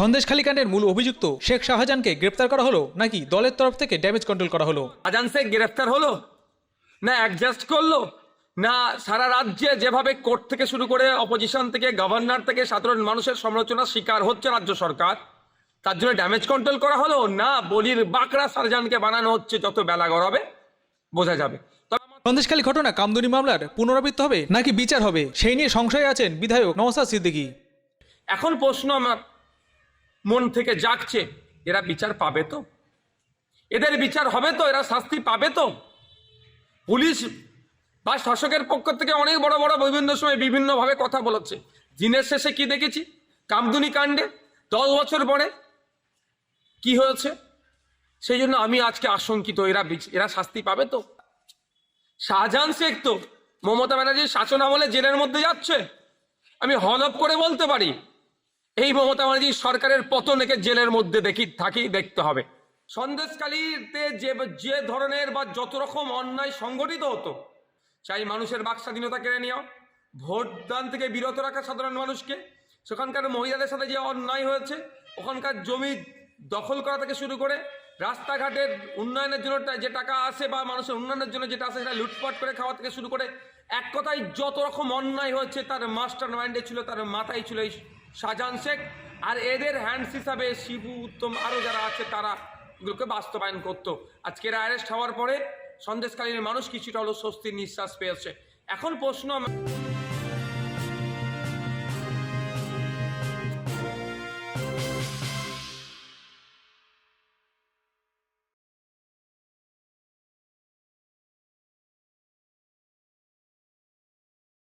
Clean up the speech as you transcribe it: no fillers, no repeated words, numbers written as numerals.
সন্দেশখালী কাণ্ডের মূল অভিযুক্ত শেখ শাহজাহানকে গ্রেপ্তার করা হলো নাকি দলের তরফ থেকে ড্যামেজ কন্ট্রোল করা হলো? শাহজাহান শেখ গ্রেফতার হলো না অ্যাডজাস্ট করলো না সারা রাজ্যে যেভাবে কোর্ট থেকে শুরু করে অপোজিশন থেকে গভর্নর থেকে সাধারণ মানুষের সমালোচনার শিকার হচ্ছে রাজ্য সরকার, তার জন্য ড্যামেজ কন্ট্রোল করা হলো না বলির বাকরা শাহজাহানকে বানানো হচ্ছে? যত বেলা গড়াবে বোঝা যাবে। সন্দেশখালী ঘটনা কামদুনি মামলার পুনরাবৃত্তি হবে নাকি বিচার হবে, সেই নিয়ে সংশয়ে আছেন বিধায়ক নওশাদ সিদ্দিকী। এখন প্রশ্ন আমার মন থেকে জাগছে, এরা বিচার পাবে তো? এদের বিচার হবে তো? এরা শাস্তি পাবে তো? পুলিশ বা শাসকের পক্ষ থেকে অনেক বড় বড় বিভিন্ন সময় বিভিন্নভাবে কথা বলেছে। দিনের শেষে কি দেখেছি? কামদুনি কাণ্ডে 10 বছর পরে কি হয়েছে? সেই জন্য আমি আজকে আশঙ্কিত, এরা শাস্তি পাবে তো? শাহজাহান শেখ তো মমতা ব্যানার্জির শাসন আমলে জেলের মধ্যে যাচ্ছে। আমি হলফ করে বলতে পারি এই মমতা ব্যানার্জি সরকারের পতনকে জেলের মধ্যে দেখতে হবে। সন্দেশখালীতে যে ধরনের বা যত রকম অন্যায় সংগঠিত হতো, চাই মানুষের বাক স্বাধীনতা কেড়ে নেওয়া, ভোটদান থেকে বিরত রাখা সাধারণ মানুষকে, সেখানকার মহিলাদের সাথে যে অন্যায় হয়েছে, ওখানকার জমি দখল করা থেকে শুরু করে রাস্তাঘাটের উন্নয়নের জন্য যে টাকা আসে বা মানুষের উন্নয়নের জন্য যেটা আসে সেটা লুটপাট করে খাওয়া থেকে শুরু করে এক কথায় যত রকম অন্যায় হয়েছে তার মাস্টার মাইন্ডে ছিল, তার মাথায় ছিল এই শাহজাহান শেখ। আর এদের হ্যান্ডস হিসাবে শিবু, উত্তম আরও যারা আছে তারা এগুলোকে বাস্তবায়ন করতো। আজকের অ্যারেস্ট হওয়ার পরে সন্দেশকালীন মানুষ কিছুটা হলো স্বস্তির নিঃশ্বাস পেয়েছে। এখন প্রশ্ন